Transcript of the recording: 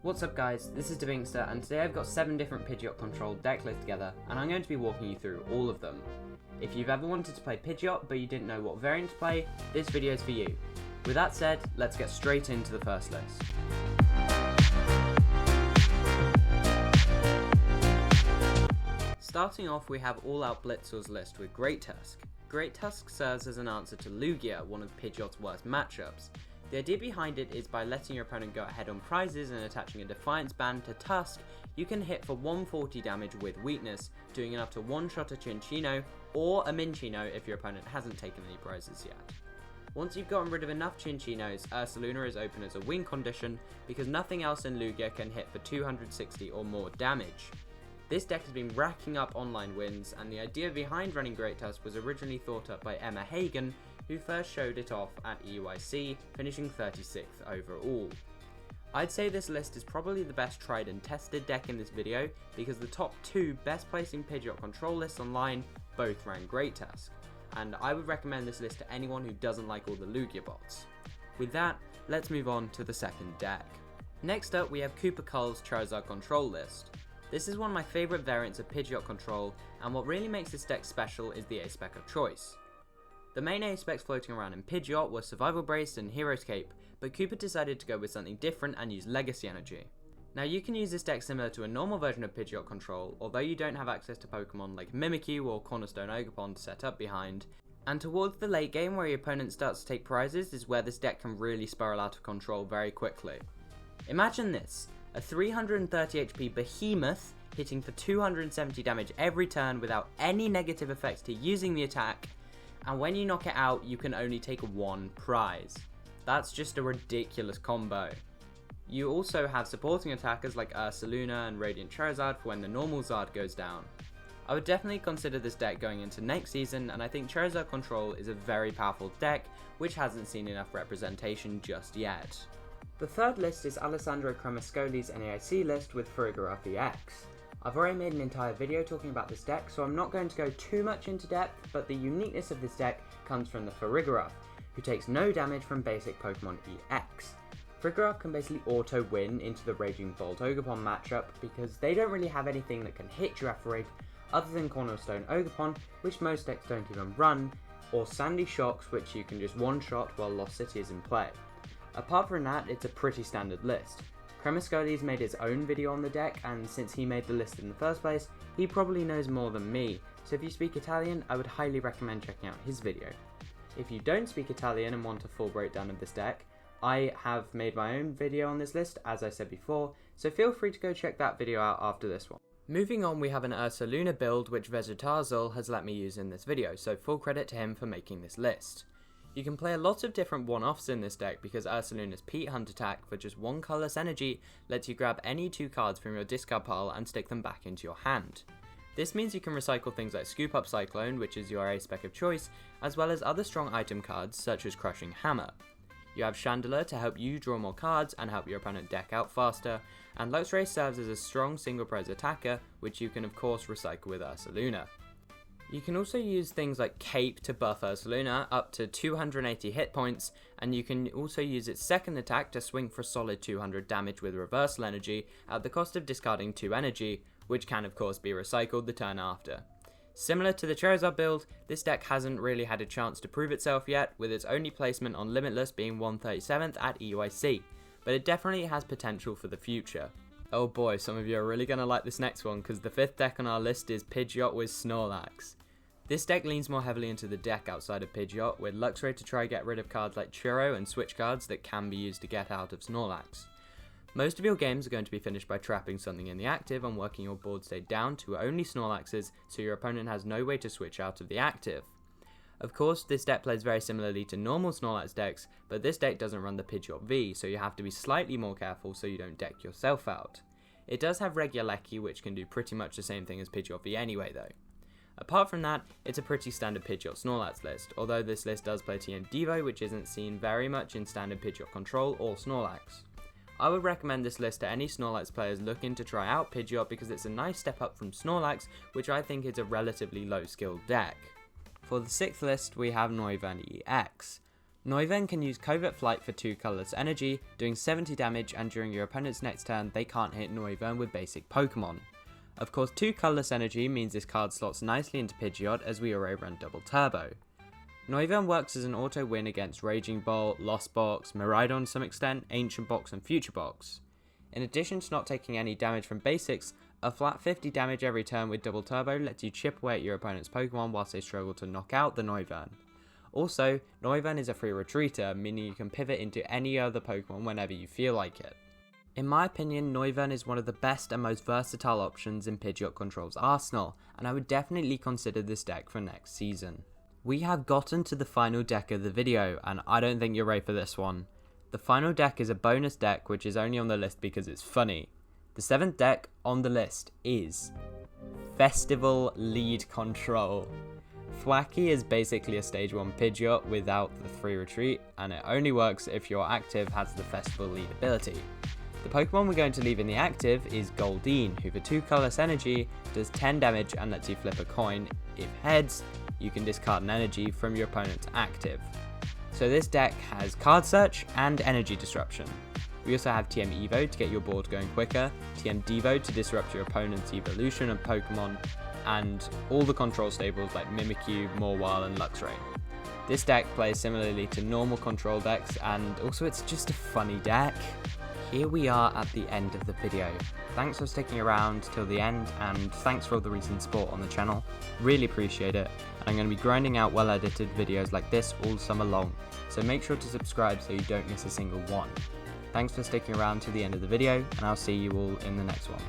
What's up guys, this is Devinkster, and today I've got 7 different PIDGEOT CONTROL deck lists together, and I'm going to be walking you through all of them. If you've ever wanted to play PIDGEOT but you didn't know what variant to play, this video is for you. With that said, let's get straight into the first list. Starting off, we have All Out Blitzer's list with Great Tusk. Great Tusk serves as an answer to Lugia, one of PIDGEOT's worst matchups. The idea behind it is by letting your opponent go ahead on prizes and attaching a Defiance band to Tusk, you can hit for 140 damage with weakness, doing enough to one-shot a Chinchino or a Minchino if your opponent hasn't taken any prizes yet. Once you've gotten rid of enough Chinchinos, Ursaluna is open as a win condition because nothing else in Lugia can hit for 260 or more damage. This deck has been racking up online wins, and the idea behind running Great Tusk was originally thought up by Emma Hagen, who first showed it off at EUIC, finishing 36th overall. I'd say this list is probably the best tried and tested deck in this video because the top 2 best placing PIDGEOT control lists online both ran Great Tusk, and I would recommend this list to anyone who doesn't like all the Lugia bots. With that, let's move on to the second deck. Next up, we have Cooper Cull's Charizard control list. This is one of my favourite variants of PIDGEOT control, and what really makes this deck special is the A-spec of choice. The main A-specs floating around in PIDGEOT were Survival Brace and Hero's Cape, but Cooper decided to go with something different and use Legacy Energy. Now you can use this deck similar to a normal version of PIDGEOT control, although you don't have access to Pokemon like Mimikyu or Cornerstone Ogerpon to set up behind, and towards the late game where your opponent starts to take prizes is where this deck can really spiral out of control very quickly. Imagine this, a 330 HP behemoth hitting for 270 damage every turn without any negative effects to using the attack, and when you knock it out, you can only take 1 prize. That's just a ridiculous combo. You also have supporting attackers like Ursaluna and Radiant Charizard for when the normal Zard goes down. I would definitely consider this deck going into next season, and I think Charizard Control is a very powerful deck which hasn't seen enough representation just yet. The third list is Alessandro Cremascoli's NAIC list with Farigiraf EX. I've already made an entire video talking about this deck, so I'm not going to go too much into depth, but the uniqueness of this deck comes from the Farigiraf, who takes no damage from basic Pokemon EX. Farigiraf can basically auto-win into the Raging Bolt Ogerpon matchup because they don't really have anything that can hit Girafarig other than Cornerstone Ogerpon, which most decks don't even run, or Sandy Shocks, which you can just one-shot while Lost City is in play. Apart from that, it's a pretty standard list. Cremascoli's made his own video on the deck, and since he made the list in the first place, he probably knows more than me, so if you speak Italian, I would highly recommend checking out his video. If you don't speak Italian and want a full breakdown of this deck, I have made my own video on this list, as I said before, so feel free to go check that video out after this one. Moving on, we have an Ursaluna build which Vegetarzul has let me use in this video, so full credit to him for making this list. You can play a lot of different one-offs in this deck because Ursaluna's Pete Hunt attack for just 1 colourless energy lets you grab any 2 cards from your discard pile and stick them back into your hand. This means you can recycle things like Scoop Up Cyclone, which is your A-spec of choice, as well as other strong item cards such as Crushing Hammer. You have Chandler to help you draw more cards and help your opponent deck out faster, and Luxray serves as a strong single prize attacker, which you can of course recycle with Ursaluna. You can also use things like Cape to buff Ursaluna up to 280 hit points, and you can also use its second attack to swing for a solid 200 damage with Reversal Energy at the cost of discarding 2 energy, which can of course be recycled the turn after. Similar to the Charizard build, this deck hasn't really had a chance to prove itself yet, with its only placement on Limitless being 137th at EUIC, but it definitely has potential for the future. Oh boy, some of you are really going to like this next one because the 5th deck on our list is PIDGEOT with Snorlax. This deck leans more heavily into the deck outside of PIDGEOT, with Luxray to try and get rid of cards like Churro and switch cards that can be used to get out of Snorlax. Most of your games are going to be finished by trapping something in the active and working your board state down to only Snorlaxes, so your opponent has no way to switch out of the active. Of course, this deck plays very similarly to normal Snorlax decks, but this deck doesn't run the PIDGEOT V, so you have to be slightly more careful so you don't deck yourself out. It does have Regieleki, which can do pretty much the same thing as PIDGEOT V anyway though. Apart from that, it's a pretty standard PIDGEOT Snorlax list, although this list does play TM Devo, which isn't seen very much in standard PIDGEOT Control or Snorlax. I would recommend this list to any Snorlax players looking to try out PIDGEOT because it's a nice step up from Snorlax, which I think is a relatively low skilled deck. For the 6th list, we have Noivern EX. Noivern can use Covert Flight for 2 colourless energy, doing 70 damage, and during your opponent's next turn they can't hit Noivern with basic Pokemon. Of course, 2 colourless energy means this card slots nicely into Pidgeot as we already run double turbo. Noivern works as an auto win against Raging Bolt, Lost Box, Miraidon to some extent, Ancient Box and Future Box. In addition to not taking any damage from basics, a flat 50 damage every turn with double turbo lets you chip away at your opponent's Pokemon whilst they struggle to knock out the Noivern. Also, Noivern is a free retreater, meaning you can pivot into any other Pokemon whenever you feel like it. In my opinion, Noivern is one of the best and most versatile options in PIDGEOT Control's arsenal, and I would definitely consider this deck for next season. We have gotten to the final deck of the video, and I don't think you're ready for this one. The final deck is a bonus deck which is only on the list because it's funny. The 7th deck on the list is Festival Lead Control. Thwackey is basically a stage 1 Pidgeot without the free retreat, and it only works if your active has the Festival Lead ability. The Pokemon we're going to leave in the active is Goldeen, who for 2 colourless energy does 10 damage and lets you flip a coin. If heads, you can discard an energy from your opponent's active. So this deck has Card Search and Energy Disruption. We also have TM Evo to get your board going quicker, TM Devo to disrupt your opponent's evolution of Pokemon, and all the control staples like Mimikyu, Mawile and Luxray. This deck plays similarly to normal control decks, and also it's just a funny deck. Here we are at the end of the video. Thanks for sticking around till the end, and thanks for all the recent support on the channel. Really appreciate it, and I'm going to be grinding out well edited videos like this all summer long, so make sure to subscribe so you don't miss a single one. Thanks for sticking around to the end of the video, and I'll see you all in the next one.